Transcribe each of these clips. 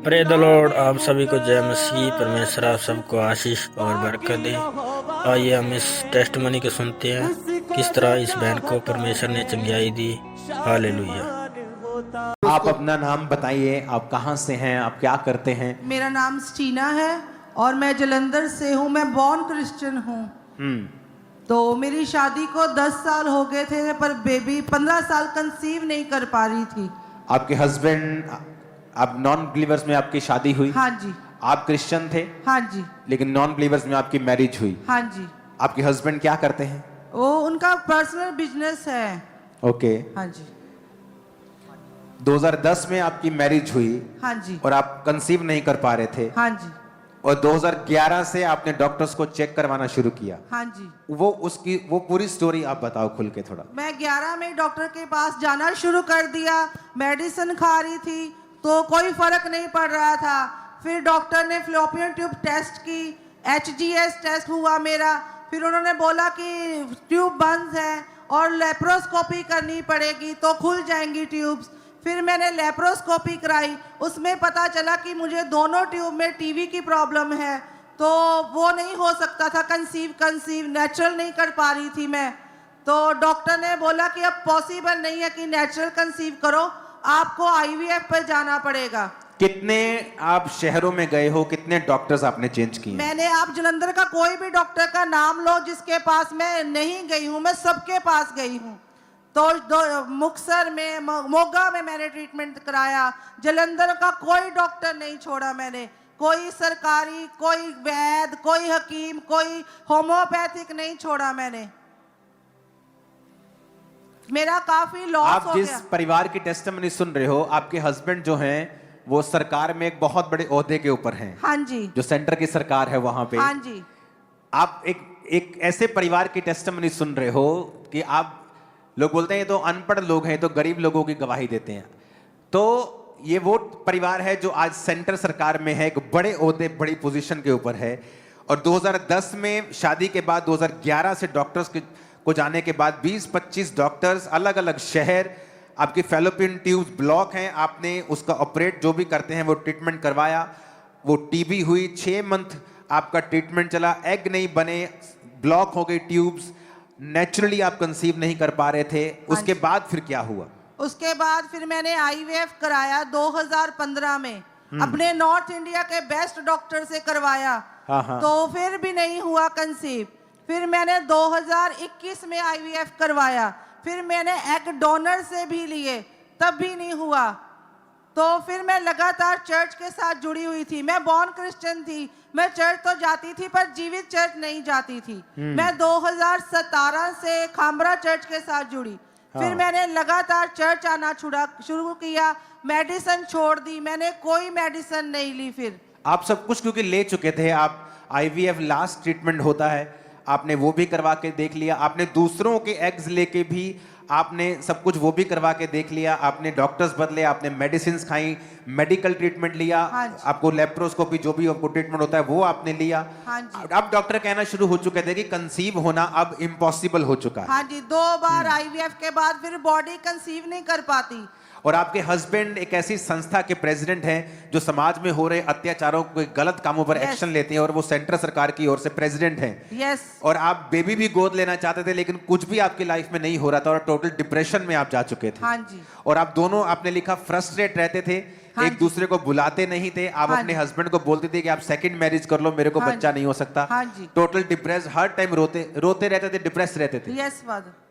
Pray the Lord. आप सभी को जय मसीह। परमेश्वर आप सबको आशीष और बरकत दे। आइए हम इस टेस्टमनी को सुनते हैं, किस तरह इस बहन को परमेश्वर ने चंगाई दी। हालेलुया। आप अपना नाम बताइए, आप कहाँ से हैं, आप क्या करते हैं? मेरा नाम स्टीना है और मैं जलंधर से हूँ। मैं बॉर्न क्रिश्चियन हूँ। तो मेरी शादी को 10 साल हो गए थे, पर बेबी 15 साल कंसीव नहीं कर पा रही थी। आपके हस्बैंड, आप नॉन बिलीवर्स में आपकी शादी हुई? हाँ जी। आप क्रिश्चियन थे? हाँ जी। लेकिन नॉन बिलीवर्स में आपकी मैरिज हुई? हाँ जी। आपके हस्बैंड क्या करते हैं? वो उनका पर्सनल बिजनेस है। ओके। हाँ जी। 2010 में आपकी मैरिज हुई? हाँ जी। और आप कंसीव नहीं कर पा रहे थे? हाँ जी। और 2011 से आपने डॉक्टर्स को चेक करवाना शुरू किया? हाँ जी। वो पूरी स्टोरी आप बताओ खुल के थोड़ा। मैं 11 में डॉक्टर के पास जाना शुरू कर दिया। मेडिसिन खा रही थी तो कोई फर्क नहीं पड़ रहा था। फिर डॉक्टर ने फ्लोपियन ट्यूब टेस्ट की, HGS टेस्ट हुआ मेरा। फिर उन्होंने बोला कि ट्यूब बंद है और लेप्रोस्कोपी करनी पड़ेगी तो खुल जाएंगी ट्यूब्स। फिर मैंने लेप्रोस्कोपी कराई, उसमें पता चला कि मुझे दोनों ट्यूब में टीवी की प्रॉब्लम है, तो वो नहीं हो सकता था। कंसीव नेचुरल नहीं कर पा रही थी मैं। तो डॉक्टर ने बोला कि अब पॉसिबल नहीं है कि नेचुरल कंसीव करो, आपको IVF पर जाना पड़ेगा। कितने आप शहरों में गए हो, कितने डॉक्टर्स आपने चेंज किए? मैंने, आप जलंधर का कोई भी डॉक्टर का नाम लो जिसके पास मैं नहीं गई हूँ, मैं सबके पास गई हूँ। तो मुक्तसर में, मोगा में मैंने ट्रीटमेंट कराया। जलंधर का कोई डॉक्टर नहीं छोड़ा मैंने, कोई सरकारी, कोई वैद्य, कोई हकीम, कोई होम्योपैथिक नहीं छोड़ा मैंने। मेरा काफी लॉस हो गया। आप जिस परिवार की टेस्टिमनी सुन रहे हो, आपके हस्बैंड जो हैं वो सरकार में एक बहुत बड़े ओहदे के ऊपर हैं। हाँ जी। जो सेंटर की सरकार है वहां पे। हाँ जी। आप एक ऐसे परिवार की टेस्टिमनी सुन रहे हो कि आप, लोग बोलते हैं ये तो अनपढ़ लोग हैं, तो गरीब लोगों की गवाही देते हैं। तो ये वो परिवार है जो आज सेंटर सरकार में है, एक बड़े ओहदे, बड़ी पोजीशन के ऊपर है। और 2010 में शादी के बाद 2011 से डॉक्टर्स को जाने के बाद 20-25 डॉक्टर्स, अलग अलग शहर, आपकी फैलोपियन ट्यूब्स ब्लॉक हैं, आपने उसका ऑपरेट जो भी करते हैं वो ट्रीटमेंट करवाया। वो टीबी हुई, 6 मंथ आपका ट्रीटमेंट चला, एग नहीं बने, ब्लॉक हो गई ट्यूब्स, नेचुरली आप कंसीव नहीं कर पा रहे थे। उसके बाद फिर क्या हुआ? उसके बाद फिर मैंने IVF कराया 2015 में, अपने नॉर्थ इंडिया के बेस्ट डॉक्टर से करवाया। तो फिर भी नहीं हुआ कंसीव। फिर मैंने 2021 में IVF करवाया। फिर मैंने एग डोनर से भी लिए, तब भी नहीं हुआ। तो फिर मैं लगातार चर्च के साथ जुड़ी हुई थी। मैं बॉर्न क्रिश्चियन थी, मैं चर्च तो जाती थी पर जीवित चर्च नहीं जाती थी। मैं 2017 से खामरा चर्च के साथ जुड़ी। फिर मैंने लगातार चर्च आना शुरू किया। मेडिसिन छोड़ दी मैंने, कोई मेडिसिन नहीं ली। फिर आप सब कुछ क्योंकि ले चुके थे, आप IVF लास्ट ट्रीटमेंट होता है, आपने वो भी करवा के देख लिया, आपने दूसरों के एग्स लेके भी आपने सब कुछ वो भी करवा के देख लिया, आपने डॉक्टर्स बदले, आपने मेडिसिन खाई, मेडिकल ट्रीटमेंट लिया, आपको लेप्रोस्कोपी जो भी आपको ट्रीटमेंट होता है वो आपने लिया। अब डॉक्टर कहना शुरू हो चुके थे कि कंसीव होना अब इम्पॉसिबल हो चुका है। हाँ जी, 2 बार IVF के बाद फिर बॉडी कंसीव नहीं कर पाती। और आपके हस्बैंड एक ऐसी संस्था के प्रेसिडेंट हैं जो समाज में हो रहे अत्याचारों के गलत कामों पर एक्शन लेते हैं, और वो सेंटर सरकार की ओर से प्रेसिडेंट हैं। और आप बेबी भी गोद लेना चाहते थे, लेकिन कुछ भी आपकी लाइफ में नहीं हो रहा था और टोटल डिप्रेशन में आप जा चुके थे। हाँ जी। और आप दोनों, आपने लिखा, फ्रस्ट्रेट रहते थे। हाँ, एक दूसरे को बुलाते नहीं थे। आप अपने हस्बैंड को बोलते थे कि आप सेकंड मैरिज कर लो, मेरे को बच्चा नहीं हो सकता। टोटल डिप्रेस, हर टाइम रोते रहते थे, डिप्रेस रहते थे। Yes father.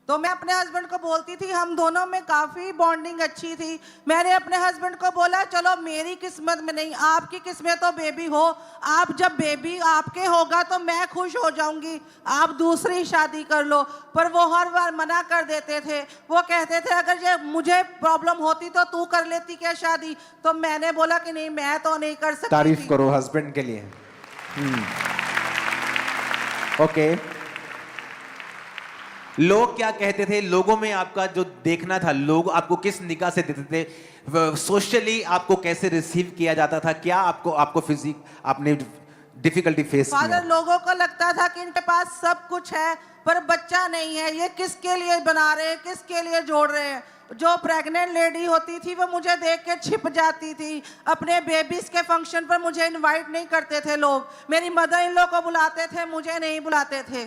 तो मैं अपने हस्बैंड को बोलती थी, हम दोनों में काफ़ी बॉन्डिंग अच्छी थी। मैंने अपने हस्बैंड को बोला, चलो मेरी किस्मत में नहीं, आपकी किस्मत तो बेबी हो, आप जब बेबी आपके होगा तो मैं खुश हो जाऊंगी, आप दूसरी शादी कर लो। पर वो हर बार मना कर देते थे। वो कहते थे अगर ये मुझे प्रॉब्लम होती तो तू कर लेती क्या शादी। तो मैंने बोला कि नहीं, मैं तो नहीं कर सकती। तारीफ करो हस्बैंड के लिए। ओके। लोग क्या कहते थे, लोगों में आपका जो देखना था, लोग आपको किस निगाह से देखते थे, सोशली आपको कैसे रिसीव किया जाता था, क्या आपको फिजिक आपने डिफिकल्टी फेस किया? फादर, लोगों को लगता था कि इनके पास सब कुछ है, पर बच्चा नहीं है। ये किसके लिए बना रहे हैं, किसके लिए जोड़ रहे हैं? जो प्रेग्नेंट लेडी होती थी वो मुझे देख के छिप जाती थी। अपने बेबीज के फंक्शन पर मुझे इनवाइट नहीं करते थे लोग। मेरी मदर इन लोग को बुलाते थे, मुझे नहीं बुलाते थे।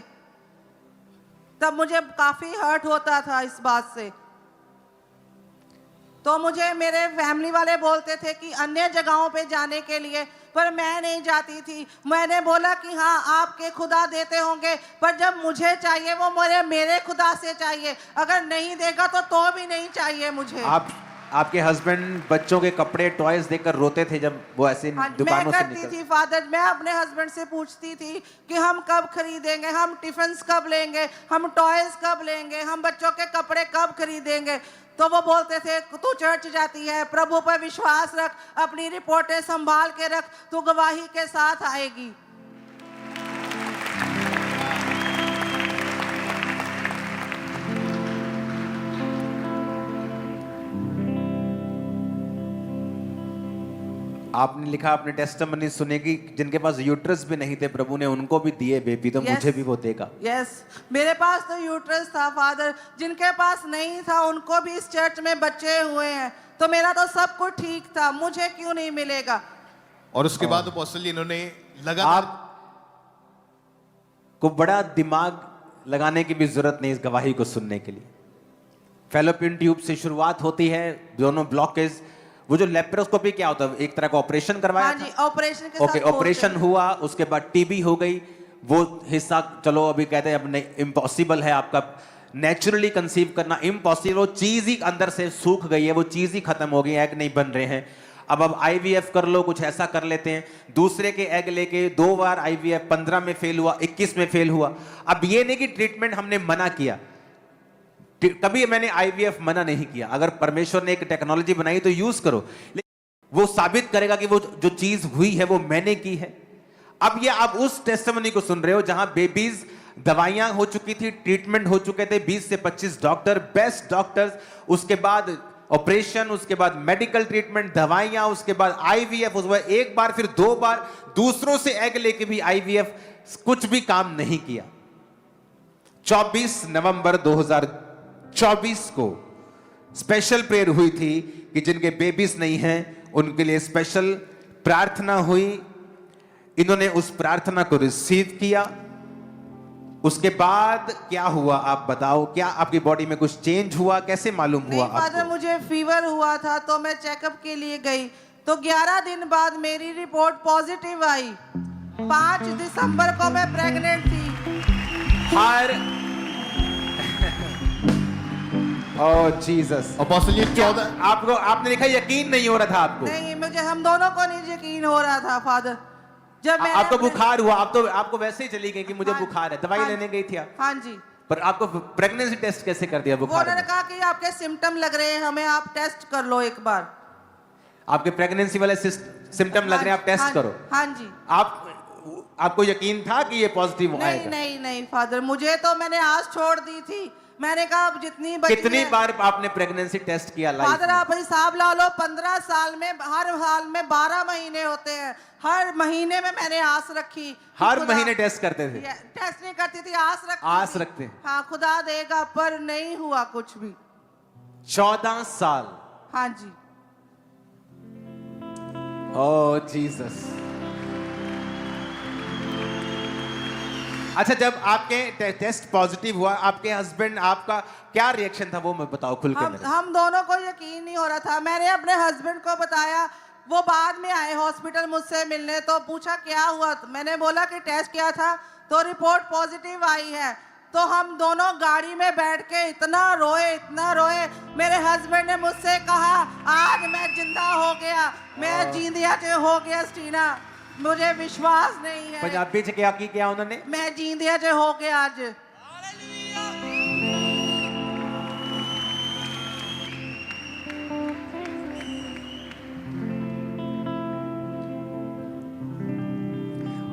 तब मुझे काफी हर्ट होता था इस बात से। तो मुझे मेरे फैमिली वाले बोलते थे कि अन्य जगहों पे जाने के लिए, पर मैं नहीं जाती थी। मैंने बोला कि हाँ आपके खुदा देते होंगे, पर जब मुझे चाहिए वो मेरे खुदा से चाहिए। अगर नहीं देगा तो भी नहीं चाहिए मुझे। आपके हस्बैंड बच्चों के कपड़े टॉयज देखकर रोते थे जब वो ऐसे दुकानों से मैं करती थी फादर, मैं अपने हस्बैंड से पूछती थी कि हम कब खरीदेंगे, हम टिफिन कब लेंगे, हम टॉयज कब लेंगे, हम बच्चों के कपड़े कब खरीदेंगे। तो वो बोलते थे तू चर्च जाती है, प्रभु पर विश्वास रख, अपनी रिपोर्टें संभाल के रख, तू गवाही के साथ आएगी। आपने लिखा अपने टेस्टिमनी सुनेगी, जिनके पास यूट्रस भी नहीं थे प्रभु ने उनको भी दिए बेबी, तो मुझे भी वो देगा। यस, मेरे पास तो यूट्रस था फादर, जिनके पास नहीं था उनको भी इस चर्च में बच्चे हुए हैं। तो मेरा तो सब कुछ ठीक था, मुझे क्यों नहीं मिलेगा? और उसके बाद अपोस्टल इन्होंने लगातार, को बड़ा दिमाग लगाने की भी जरूरत नहीं इस गवाही को सुनने के लिए। फैलोपियन ट्यूब से शुरुआत होती है, दोनों ब्लॉकेज। वो जो लेप्रोस्कोपी क्या होता है, एक तरह का ऑपरेशन करवाया? हाँ जी, ऑपरेशन के साथ ऑपरेशन हुआ, उसके बाद टीबी हो गई। वो हिस्सा चलो अभी कहते हैं अब इम्पॉसिबल है आपका नेचुरली कंसीव करना, इम्पॉसिबल। वो चीज ही अंदर से सूख गई है, वो चीज ही खत्म हो गई, एग नहीं बन रहे हैं। अब IVF कर लो, कुछ ऐसा कर लेते हैं। दूसरे के एग लेके 2 बार IVF, 15 में फेल हुआ, 21 में फेल हुआ। अब ये नहीं कि ट्रीटमेंट हमने मना किया, कभी मैंने IVF मना नहीं किया। अगर परमेश्वर ने एक टेक्नोलॉजी बनाई तो यूज करो, लेकिन वो साबित करेगा कि वो जो चीज हुई है वो मैंने की है। अब ये आप उस टेस्टिमनी को सुन रहे हो जहां बेबीज दवाइयां हो चुकी थी, ट्रीटमेंट हो चुके थे, 20 से 25 डॉक्टर, बेस्ट डॉक्टर्स, उसके बाद ऑपरेशन, उसके बाद मेडिकल ट्रीटमेंट, दवाइयां, उसके बाद IVF, उसके बाद 1 बार फिर 2 बार दूसरों से एग लेके भी IVF, कुछ भी काम नहीं किया। 24 नवंबर 2024 को स्पेशल प्रेयर हुई थी कि जिनके बेबीज नहीं हैं उनके लिए स्पेशल प्रार्थना हुई। इन्होंने उस प्रार्थना को रिसीव किया। उसके बाद क्या हुआ आप बताओ? क्या आपकी बॉडी में कुछ चेंज हुआ? कैसे मालूम हुआ आपको? फादर, मुझे फीवर हुआ था तो मैं चेकअप के लिए गई, तो 11 दिन बाद मेरी रिपोर्ट पॉजिटिव आई। 5 दिसंबर को मैं प्रेग्नेंट थी। हर ओह जीसस, अपोस्टल ये 14, आपको आपने लिखा यकीन नहीं हो रहा था आपको? नहीं, मुझे हम दोनों को नहीं यकीन हो रहा था फादर। जब मैं आपको बुखार हुआ, आपको वैसे ही चली गई कि मुझे बुखार है, दवाई लेने गई थी आप? हाँ जी। पर आपको प्रेगनेंसी टेस्ट कैसे कर दिया वो बुखार? उन्होंने कहा कि आपके सिम्टम लग रहे हैं, हमें आप टेस्ट कर लो एक बार। आपके प्रेगनेंसी वाले सिम्टम लग रहे हैं, आप टेस्ट करो। हाँ जी। आपको यकीन था कि ये पॉजिटिव आएगा? नहीं फादर, मुझे तो मैंने आस छोड़ दी थी। मैंने कहा अब जितनी बची कितनी है, बार आपने प्रेगनेंसी टेस्ट किया लाइफ फादर में? आप हिसाब ला लो, 15 साल में हर साल में 12 महीने होते हैं। हर महीने में मैंने आस रखी। हर महीने टेस्ट करते थे? टेस्ट नहीं करती थी, आस रखती आस थी। रखते? हाँ, खुदा देगा, पर नहीं हुआ कुछ भी। 14 साल? हाँ जी। ओह जीसस। अच्छा, जब आपके टेस्ट पॉजिटिव हुआ, आपके हस्बैंड, आपका क्या रिएक्शन था वो मैं बताओ खुल के मेरे। हम दोनों को यकीन नहीं हो रहा था। मैंने अपने हस्बैंड को बताया, वो बाद में आए हॉस्पिटल मुझसे मिलने, तो पूछा क्या हुआ, तो मैंने बोला कि टेस्ट किया था तो रिपोर्ट पॉजिटिव आई है। तो हम दोनों गाड़ी में बैठ के इतना रोए। मेरे हस्बैंड ने मुझसे कहा आज मैं जिंदा हो गया, मैं जींदिया च हो गया स्टीना। मुझे विश्वास नहीं है। पंजाबी च क्या की क्या उन्होंने? मैं जींदिया च हो गया आज।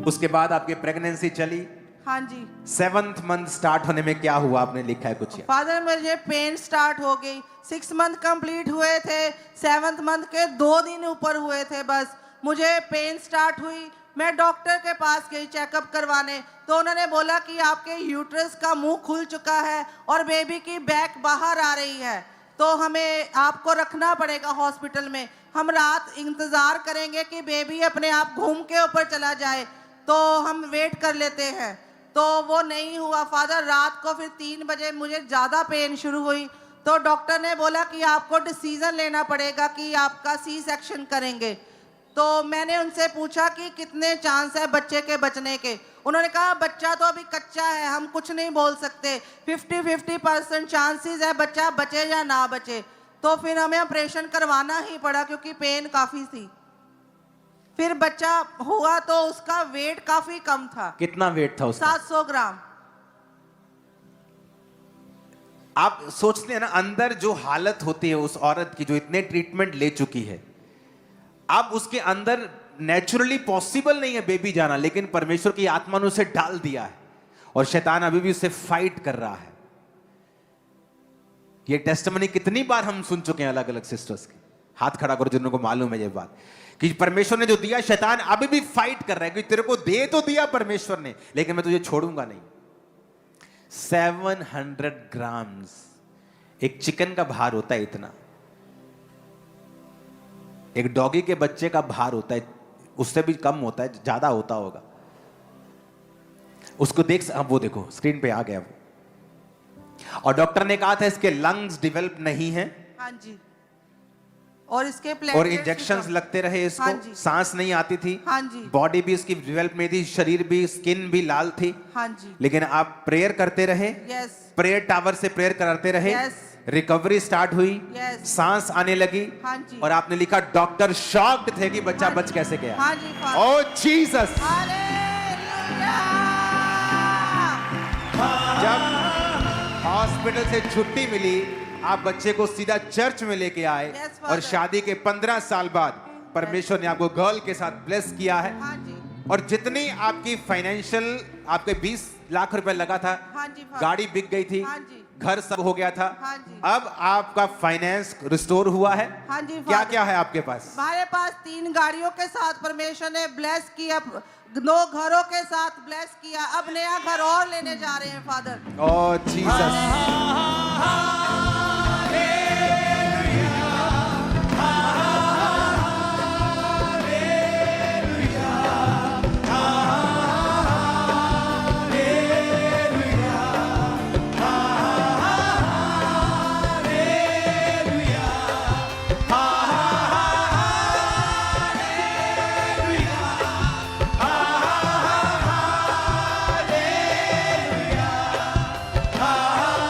उसके बाद आपकी प्रेगनेंसी चली? हाँ जी। 7th मंथ स्टार्ट होने में क्या हुआ आपने लिखा है कुछ? फादर, मुझे पेन स्टार्ट हो गई। 6 मंथ कंप्लीट हुए थे, 7th मंथ के 2 दिन ऊपर हुए थे बस। मुझे पेन स्टार्ट हुई, मैं डॉक्टर के पास गई चेकअप करवाने, तो उन्होंने बोला कि आपके यूट्रस का मुंह खुल चुका है और बेबी की बैक बाहर आ रही है, तो हमें आपको रखना पड़ेगा हॉस्पिटल में। हम रात इंतज़ार करेंगे कि बेबी अपने आप घूम के ऊपर चला जाए, तो हम वेट कर लेते हैं। तो वो नहीं हुआ फादर। रात को फिर 3 बजे मुझे ज़्यादा पेन शुरू हुई, तो डॉक्टर ने बोला कि आपको डिसीज़न लेना पड़ेगा कि आपका सी सेक्शन करेंगे। तो मैंने उनसे पूछा कि कितने चांस है बच्चे के बचने के। उन्होंने कहा बच्चा तो अभी कच्चा है, हम कुछ नहीं बोल सकते, 50-50% चांसेस है बच्चा बचे या ना बचे। तो फिर हमें ऑपरेशन करवाना ही पड़ा क्योंकि पेन काफ़ी थी। फिर बच्चा हुआ तो उसका वेट काफ़ी कम था। कितना वेट था उसका? 700 ग्राम। आप सोचते हैं ना, अंदर जो हालत होती है उस औरत की जो इतने ट्रीटमेंट ले चुकी है, अब उसके अंदर नेचुरली पॉसिबल नहीं है बेबी जाना, लेकिन परमेश्वर की आत्मा ने उसे डाल दिया है और शैतान अभी भी उससे फाइट कर रहा है। ये टेस्टिमनी कितनी बार हम सुन चुके हैं अलग अलग सिस्टर्स की। हाथ खड़ा करो जिनको मालूम है ये बात कि परमेश्वर ने जो दिया, शैतान अभी भी फाइट कर रहा है कि तेरे को दे तो दिया परमेश्वर ने, लेकिन मैं तुझे छोड़ूंगा नहीं। 700 ग्राम्स एक चिकन का भार होता है इतना, एक डॉगी के बच्चे का भार होता है, उससे भी कम होता है, ज्यादा होता होगा। उसको देख, वो देखो स्क्रीन पे आ गया वो। और डॉक्टर ने कहा था इसके लंग्स डेवलप नहीं है, हाँ जी, और इसके और प्लेटलेट्स इंजेक्शंस भी लगते रहे इसको। हाँ जी। सांस नहीं आती थी, हाँ जी। बॉडी भी इसकी डेवलप में थी, शरीर भी, स्किन भी लाल थी। हाँ जी। लेकिन आप प्रेयर करते रहे, यस। प्रेयर टावर से प्रेयर करते रहे, Yes. रिकवरी स्टार्ट हुई, Yes. सांस आने लगी। हाँ जी। और आपने लिखा डॉक्टर शॉक्ड थे कि बच्चा हाँ बच जी। कैसे गया। हाँ जी फादर। ओ जीसस। हालेलुया। जब हॉस्पिटल से छुट्टी मिली, आप बच्चे को सीधा चर्च में लेके आए। Yes, Father. और शादी के 15 साल बाद परमेश्वर ने आपको गर्ल के साथ ब्लेस किया है। हाँ जी। और जितनी आपकी फाइनेंशियल, आपके 20 लाख रुपए लगा था, हाँ जी, Father. गाड़ी बिक गई थी, हाँ जी। घर सब हो गया था, हाँ जी। अब आपका फाइनेंस रिस्टोर हुआ है। हाँ जी, क्या Father. क्या है आपके पास? हमारे पास 3 गाड़ियों के साथ परमेश्वर ने ब्लेस किया, 2 घरों के साथ ब्लेस किया, अब नया घर और लेने जा रहे हैं फादर। ओ जीसस।